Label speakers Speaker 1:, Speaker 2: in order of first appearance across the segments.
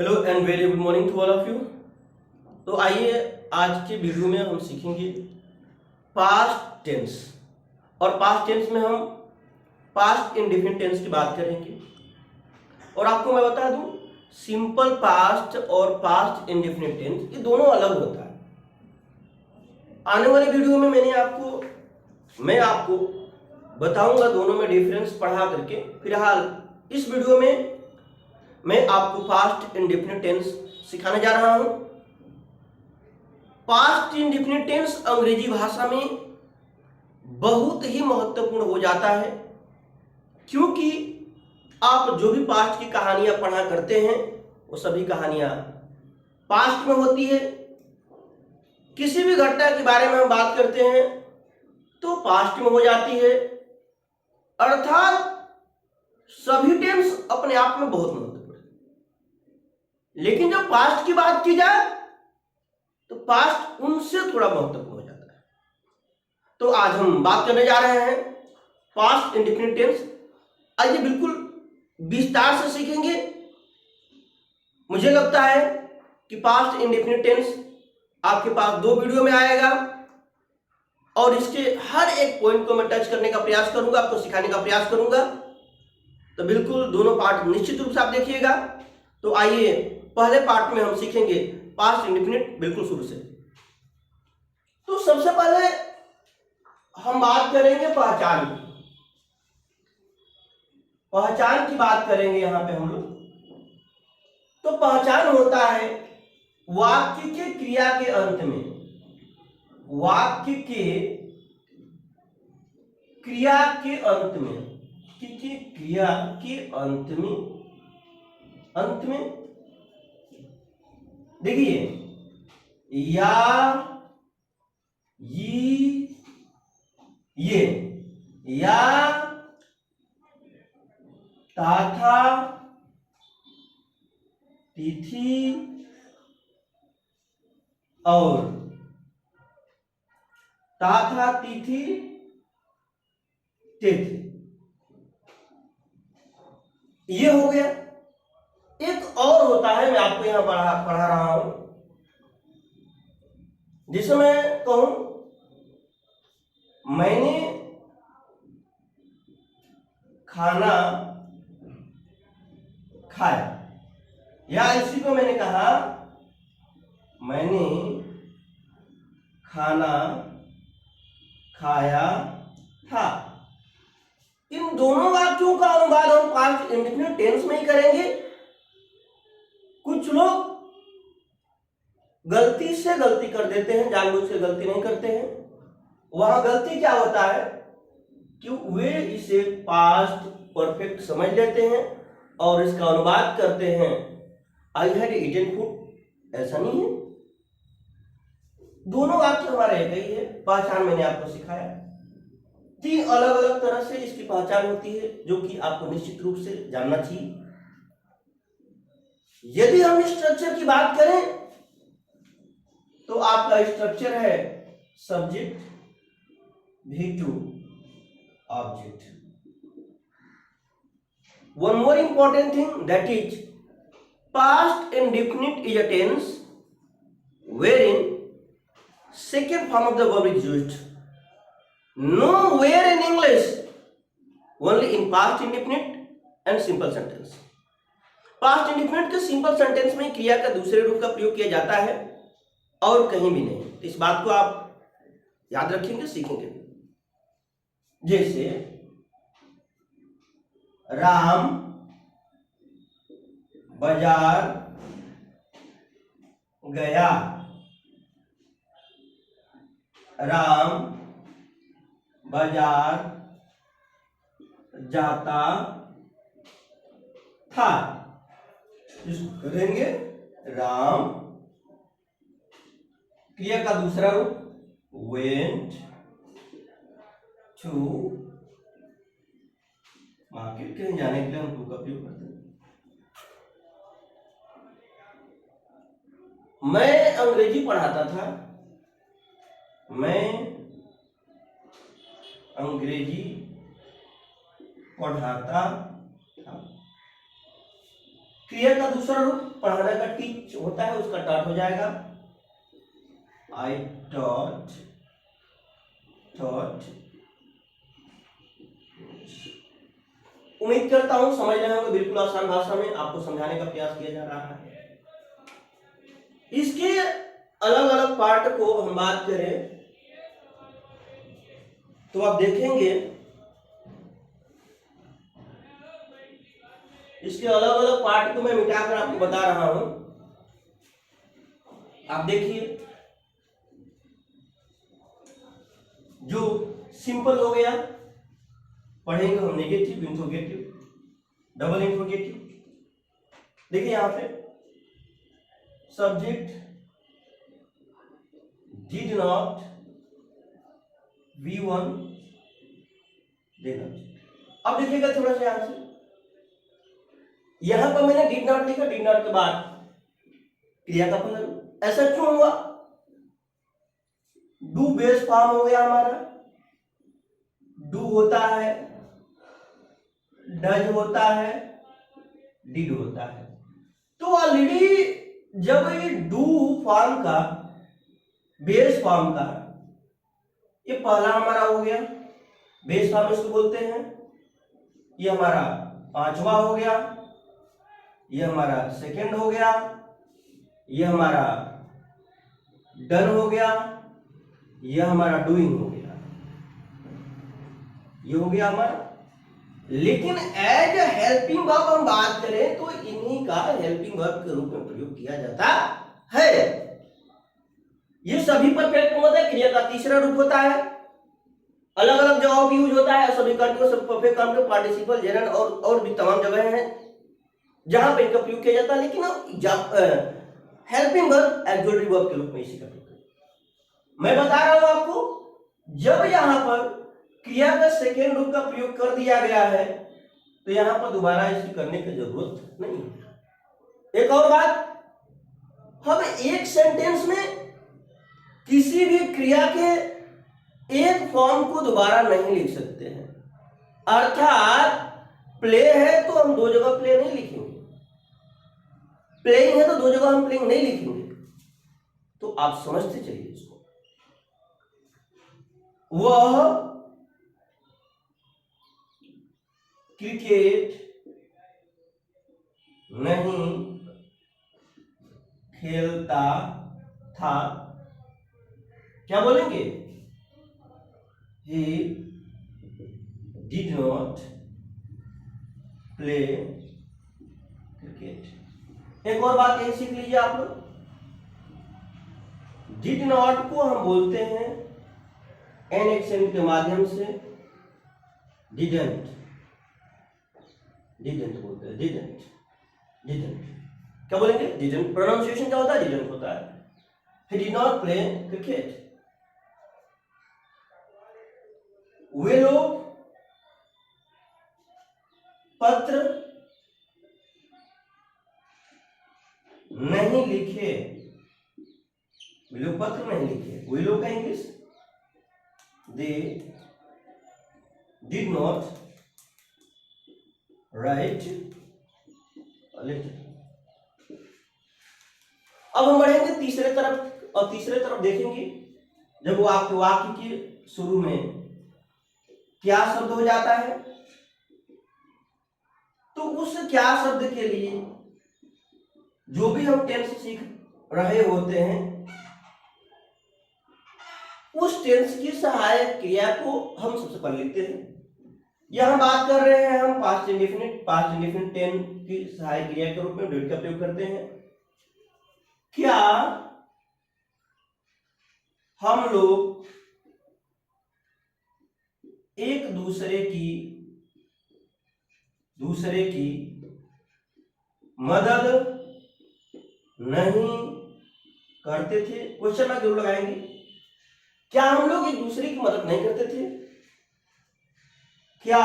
Speaker 1: Hello and very good morning to all of you. तो आइए आज के वीडियो में हम सीखेंगे पास्ट टेंस। और पास्ट टेंस में हम पास्ट इंडेफिनिट टेंस की बात करेंगे। और आपको मैं बता दूं, सिंपल पास्ट और पास्ट इंडेफिनिट टेंस ये दोनों अलग होता है। आने वाले वीडियो में मैं आपको बताऊंगा दोनों में डिफरेंस पढ़ा करके। फिलहाल इस वीडियो में मैं आपको पास्ट इंडेफिनिट टेंस सिखाने जा रहा हूं। पास्ट इंडेफिनिट टेंस अंग्रेजी भाषा में बहुत ही महत्वपूर्ण हो जाता है, क्योंकि आप जो भी पास्ट की कहानियां पढ़ा करते हैं वो सभी कहानियां पास्ट में होती है। किसी भी घटना के बारे में हम बात करते हैं तो पास्ट में हो जाती है, अर्थात सभी टेंस अपने आप में बहुत महत्वपूर्ण। लेकिन जब पास्ट की बात की जाए तो पास्ट उनसे थोड़ा महत्वपूर्ण हो जाता है। तो आज हम बात करने जा रहे हैं पास्ट इंडेफिनिट टेंस। आइए बिल्कुल विस्तार से सीखेंगे। मुझे लगता है कि पास्ट इंडेफिनिट टेंस आपके पास 2 वीडियो में आएगा और इसके हर एक पॉइंट को मैं टच करने का प्रयास करूंगा, आपको सिखाने का प्रयास करूंगा। तो बिल्कुल दोनों पार्ट निश्चित रूप से आप देखिएगा। तो आइए पहले पार्ट में हम सीखेंगे पास्ट इंडेफिनिट बिल्कुल शुरू से। तो सबसे पहले हम बात करेंगे पहचान की। पहचान की बात करेंगे यहां पे हम लोग। तो पहचान होता है वाक्य के क्रिया के अंत में, वाक्य के क्रिया के अंत में, क्रिया के अंत में देखिए या, ये या, ताथा, तिथि और ताथा, तिथि, तिथि, ये हो गया। एक और होता है, मैं आपको यहां पढ़ा रहा हूं, जिसे मैं कहूं मैंने खाना खाया, या इसी को मैंने कहा मैंने खाना खाया था। इन दोनों वाक्यों का अनुवाद हम पास्ट इंडेफिनिट टेंस में ही करेंगे। कुछ लोग गलती से गलती कर देते हैं, जानबूझ के गलती नहीं करते हैं। वहां गलती क्या होता है कि वे इसे पास्ट परफेक्ट समझ लेते हैं और इसका अनुवाद करते हैं आई हैड ईटन फूड। ऐसा नहीं है, दोनों वाक्य हमारे एक ही है। पहचान मैंने आपको सिखाया, 3 अलग अलग तरह से इसकी पहचान होती है, जो कि आपको निश्चित रूप से जानना चाहिए। यदि हम स्ट्रक्चर की बात करें तो आपका स्ट्रक्चर है subject, V2, object. One more important thing, that is past indefinite is a tense wherein second form of the verb is used. Nowhere in English, only in past indefinite and simple sentence. Past indefinite के simple sentence में क्रिया का दूसरे रूप का प्रयोग किया जाता है और कहीं भी नहीं। तो इस बात को आप याद रखेंगे, सीखेंगे। जैसे राम बाजार गया, राम बाजार जाता था। इसको करेंगे राम, क्रिया का दूसरा रूप went to मार्केट, कहीं जाने के लिए हम टू का प्रयोग करते हैं। मैं अंग्रेजी पढ़ाता था, मैं अंग्रेजी पढ़ाता था। क्रिया का दूसरा रूप पढ़ाना का टीच होता है, उसका टॉट हो जाएगा, आई टॉट, टॉट। उम्मीद करता हूं समझ रहे होंगे, बिल्कुल आसान भाषा में आपको समझाने का प्रयास किया जा रहा है। इसके अलग अलग पार्ट को हम बात करें तो आप देखेंगे इसके अलग अलग पार्ट को मैं मिटाकर आपको बता रहा हूं। आप देखिए, जो सिंपल हो गया, पढ़ेंगे हम नेगेटिव, इंट्रोगेटिव, डबल इंट्रोगेटिव। देखिए यहां पे सब्जेक्ट डिड नॉट V1 देना। अब देखिएगा थोड़ा सा यहां से, यहां पर मैंने डिड नॉट लिखा, डिड नॉट के बाद क्रिया का फलन। ऐसा क्यों हुआ? डू बेस फॉर्म हो गया हमारा, डू होता है, डज होता है, डिड होता है। तो ऑलरेडी जब ये डू फॉर्म का, बेस फॉर्म का, ये पहला हमारा हो गया, बेस फॉर्म इसको बोलते हैं। ये हमारा पांचवा हो गया, ये हमारा सेकंड हो गया, ये हमारा डन हो गया, ये हमारा डूइंग हो गया, ये हो गया हमारा। लेकिन एज ए हेल्पिंग वर्ब हम बात करें तो इन्हीं का हेल्पिंग वर्ब के रूप में प्रयोग किया जाता है। ये सभी परफेक्ट होता है, क्रिया का तीसरा रूप होता है, अलग अलग जगहों पे यूज होता है। सभी कंट्रोल, सब परफेक्ट कंट्रोल, पार्टिसिपल, जेनरल और भी तमाम जगह हैं जहां पे इनका प्रयोग किया जाता है। लेकिन हेल्पिंग वर्ब एक्सुएटरी वर्ब के रूप में इसी का प्रयोग मैं बता रहा हूं आपको। जब यहां पर क्रिया का सेकेंड रूप का प्रयोग कर दिया गया है तो यहां पर दोबारा इसकी करने की जरूरत नहीं है। एक और बात, हम एक सेंटेंस में किसी भी क्रिया के एक फॉर्म को दोबारा नहीं लिख सकते हैं। अर्थात प्ले है तो हम दो जगह प्ले नहीं लिखेंगे, प्लेइंग है तो दो जगह हम प्लेइंग नहीं लिखेंगे। तो आप समझते चलिए इसको। वह क्रिकेट नहीं खेलता था, क्या बोलेंगे? He did not play cricket। एक और बात यही सीख लीजिए आप लोग, डिड नॉट को हम बोलते हैं एन एक्सेंट के माध्यम से डिडंट, डिडंट बोलते हैं, डिडंट, डिडंट। क्या बोलेंगे? डिडंट। प्रोनाउंसिएशन क्या होता है? डिडंट होता है। He did not play cricket। वे लोग पत्र नहीं लिखे, वे लोग पत्र नहीं लिखे। वे लोग का English they did not write a letter. अब हम बढ़ेंगे तीसरे तरफ, और तीसरे तरफ देखेंगे जब वो आपके वाक्य के शुरू में क्या शब्द हो जाता है तो उस क्या शब्द के लिए जो भी हम टेंस सीख रहे होते हैं उस टेंस की सहायक क्रिया को हम सबसे पहले लिखते हैं। यहां बात कर रहे हैं हम past indefinite, past indefinite tense की सहायक क्रिया के रूप में डिड का प्रयोग करते हैं। क्या हम लोग एक दूसरे की मदद नहीं करते थे? क्वेश्चन मार्क जरूर लगाएंगे। क्या हम लोग एक दूसरे की मदद नहीं करते थे? क्या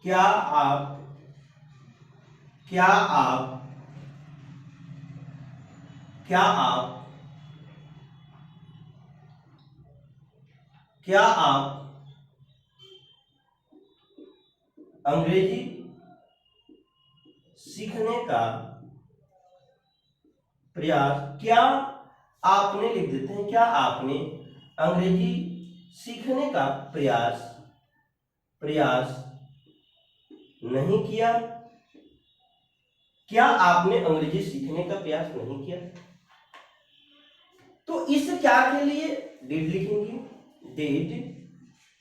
Speaker 1: क्या आप क्या आप क्या आप क्या आप अंग्रेजी सीखने का प्रयास, क्या आपने, लिख देते हैं, क्या आपने अंग्रेजी सीखने का प्रयास नहीं किया? क्या आपने अंग्रेजी सीखने का प्रयास नहीं किया? तो इस क्या के लिए डिड लिखेंगे, डिड।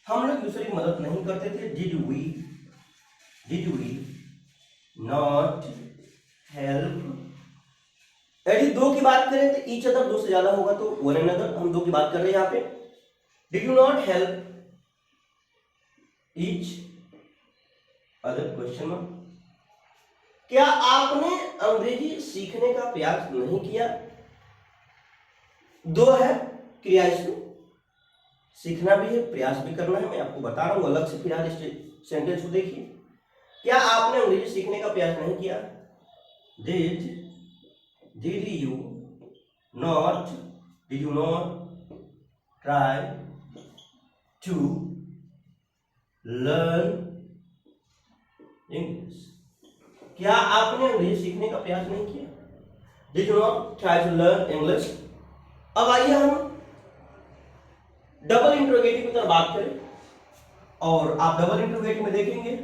Speaker 1: हम लोग दूसरे की मदद नहीं करते थे, डिड वी नॉट हेल्प। यदि दो की बात करें तो ईच अदर, दो से ज्यादा होगा तो वन अनदर, हम दो की बात कर रहे हैं यहाँ पे। Did you not help each other, question mark. क्या आपने अंग्रेजी सीखने का प्रयास नहीं किया? दो है क्रिया, इसमें सीखना भी है, प्रयास भी करना है, मैं आपको बता रहा हूं अलग से। फिलहाल इस सेंटेंस को देखिए, क्या आपने अंग्रेजी सीखने का प्रयास नहीं किया? Did you not try to learn English? क्या आपने अंग्रेजी सीखने का प्रयास नहीं किया? Did you not try to learn English. अब आइए हम डबल इंट्रोगेटिव की तरफ बात करें, और आप डबल इंट्रोगेटिव में देखेंगे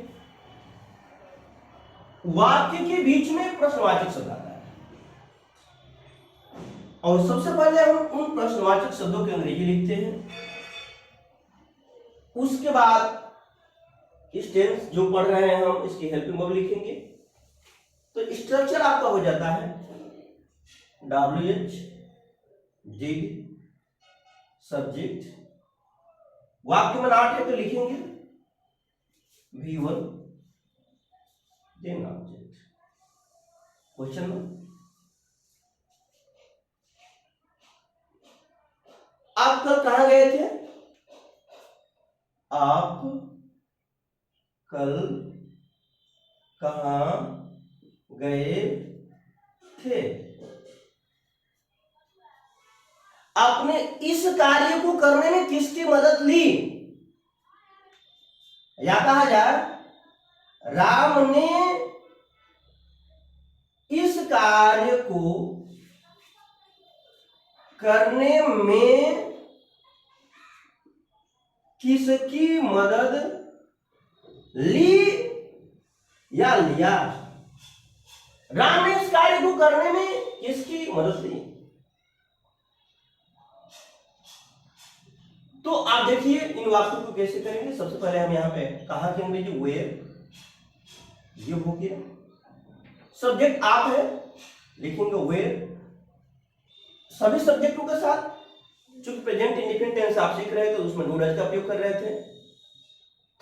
Speaker 1: वाक्य के बीच में प्रश्नवाचक शब्द आता है, और सबसे पहले हम उन प्रश्नवाचक शब्दों की अंग्रेजी लिखते हैं। उसके बाद इस टेंस जो पढ़ रहे हैं हम, इसकी हेल्पिंग वर्ब लिखेंगे। तो स्ट्रक्चर आपका हो जाता है WH, डिड, सब्जेक्ट, वाक्य में नॉट है तो लिखेंगे V1, देन ऑब्जेक्ट। क्वेश्चन में आप कल कहां गए थे? आप कल कहां गए थे? आपने इस कार्य को करने में किसकी मदद ली? या कहा जाए राम ने इस कार्य को करने में किसकी मदद ली या लिया? राम ने इस कार्य को करने में किसकी मदद ली? तो आप देखिए इन वाक्यों को कैसे करेंगे। सबसे पहले हम यहाँ पे कहा कि अंग्रेजी वेयर, ये हो गया। सब्जेक्ट आप है, लिखेंगे वेयर। सभी सब्जेक्टों के साथ, चूंकि प्रेजेंट इंडेफिनिट टेंस आप सीख रहे थे तो उसमें डू डज का प्रयोग कर रहे थे।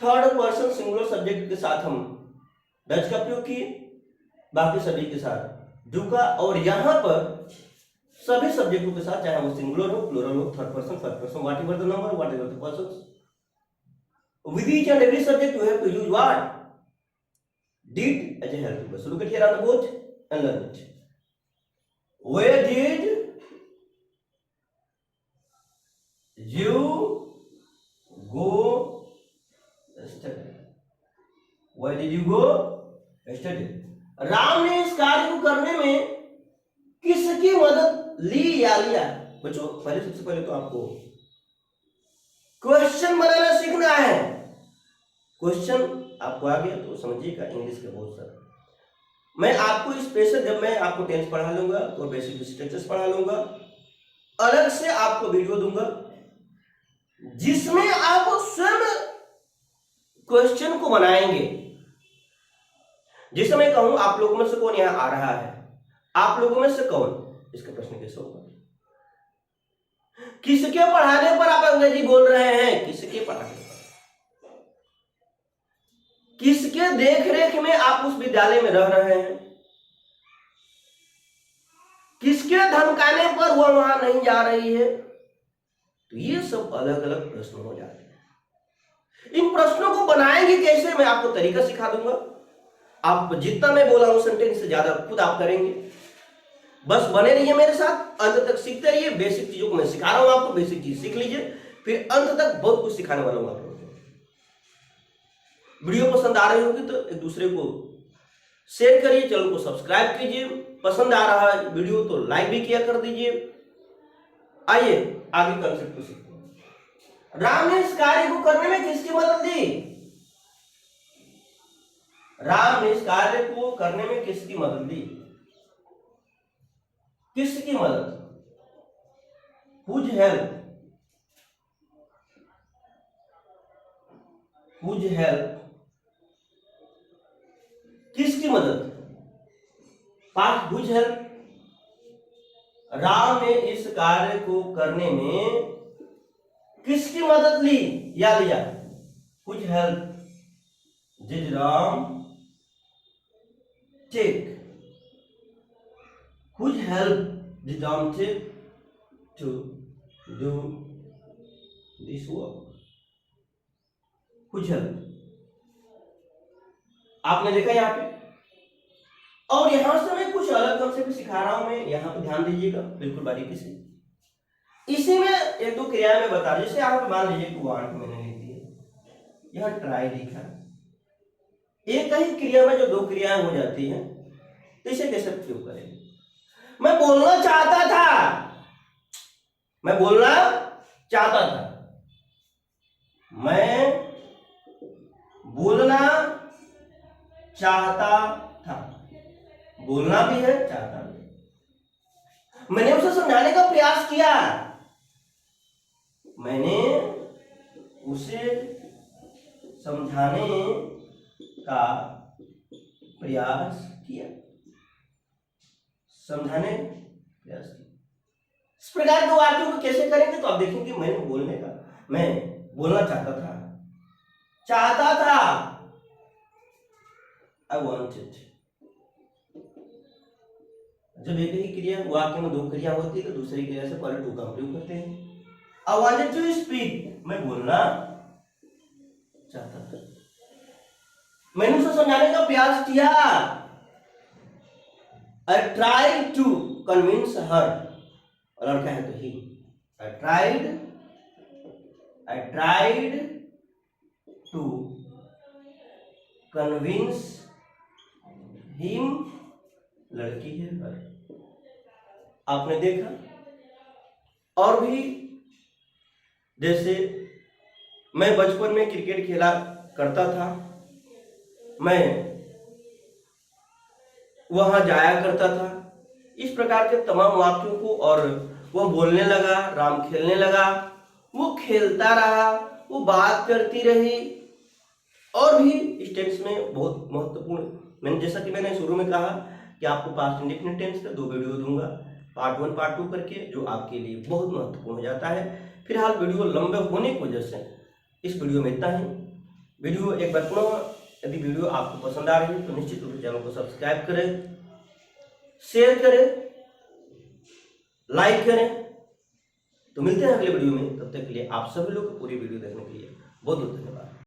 Speaker 1: थर्ड पर्सन सिंगुलर सब्जेक्ट के साथ हम डज का प्रयोग किए, बाकी सभी के साथ डू का। और यहां पर सभी सब्जेक्टों के साथ, चाहे वो सिंगुलर हो, प्लूरल हो, third person, first person, whatever the number, whatever the persons, with each and every subject you have to use what? Did as a helping verb. So look at here on the board and learn it. Where did you go yesterday? Where did you go yesterday? Ram ने इस कार्य को करने में किसकी मदद ली या लिया? बच्चों पहले, सबसे पहले तो आपको क्वेश्चन बनाना सीखना है। क्वेश्चन आपको आ गया तो समझिएगा इंग्लिश के बहुत सारे। मैं आपको स्पेशल, जब मैं आपको टेंस पढ़ा लूंगा तो बेसिक स्ट्रक्चर्स पढ़ा लूंगा, अलग से आपको वीडियो दूंगा जिसमें आप स्वयं क्वेश्चन को बनाएंगे। जिस समय कहूं आप लोगों में से कौन यहां आ रहा है, आप लोगों में से कौन इसका प्रश्न कैसे होगा? किसके पढ़ाने पर आप अंग्रेजी बोल रहे हैं? किसके पढ़ाने पर? किसके देख रेख में आप उस विद्यालय में रह रहे हैं? किसके धमकाने पर वह वहां नहीं जा रही है? तो ये सब अलग अलग प्रश्न हो जाते हैं। इन प्रश्नों को बनाएंगे कैसे, मैं आपको तरीका सिखा दूंगा। आप जितना मैं बोला हूं सेंटेंस से ज्यादा खुद आप करेंगे। बस बने रहिए मेरे साथ, अंत तक सीखते रहिए। बेसिक चीजों को मैं सिखा रहा हूं आपको, बेसिक चीज सीख लीजिए, फिर अंत तक बहुत कुछ सिखाने वाला हूं आप लोगों को। वीडियो पसंद आ रही होगी तो एक दूसरे को शेयर करिए, चैनल को सब्सक्राइब कीजिए। पसंद आ रहा है वीडियो तो लाइक भी किया कर दीजिए। आइए आगे कंसेप्ट को सीखते हैं। राम ने इस कार्य को करने में किसकी मदद ली? राम ने इस कार्य को करने में किसकी मदद ली? किसकी मदद? Whose help? Whose help? किसकी मदद? Past whose help? राम ने इस कार्य को करने में किसकी मदद ली या लिया? Whose help did Ram take? Whose help did Ram take to do this work? Whose help? आपने देखा यहाँ पे, और यहां से मैं कुछ अलग कंसेप्ट सिखा रहा हूं। मैं यहाँ पे ध्यान दीजिएगा बिल्कुल बारीकी से। इसी में एक दो क्रिया में बता रहा हूं। जैसे आप मान लीजिए कि वांट मैंने लिख दी, यहां ट्राई लिखा। एक ही क्रिया में जो दो क्रियाएं हो जाती हैं, तो इसे कैसे प्रयोग करेंगे? मैं बोलना चाहता था, मैं बोलना चाहता था, मैं बोलना चाहता था। बोलना भी है, चाहता भी। मैंने उसे समझाने का प्रयास किया, मैंने उसे समझाने का प्रयास किया, समझाने प्रयास किया। इस प्रकार के वाक्यों को कैसे करेंगे तो आप देखेंगे। मैंने बोलने का, मैं बोलना चाहता था, चाहता था, I wanted। जब एक ही क्रिया वाक्य में दो क्रिया होती है तो दूसरी क्रिया से पहले टू का प्रयोग करते हैं। I wanted to speak, मैं बोलना चाहता था, मैंने उसे समझाने का प्रयास किया। I tried to convince her, लड़का है तो ही। I tried to convince him, लड़की है her। आपने देखा। और भी जैसे मैं बचपन में क्रिकेट खेला करता था, मैं वहां जाया करता था। इस प्रकार के तमाम वाक्यों को, और वो बोलने लगा, राम खेलने लगा, वो खेलता रहा, वो बात करती रही। और भी इस टेंस में बहुत महत्वपूर्ण, मैंने जैसा कि मैंने शुरू में कहा कि आपको पास्ट इंडेफिनिट टेंस का दो वीडियो दूंगा, पार्ट 1 पार्ट 2 करके, जो आपके लिए बहुत महत्वपूर्ण हो जाता है। फिलहाल वीडियो लंबे होने की वजह से इस वीडियो में इतना ही। वीडियो एक बार पुनः, यदि वीडियो आपको पसंद आ रही है तो निश्चित रूप से चैनल को सब्सक्राइब करें, शेयर करें, लाइक करें। तो मिलते हैं अगले वीडियो में, तब तक के लिए आप सभी लोग को पूरी वीडियो देखने के लिए बहुत बहुत धन्यवाद।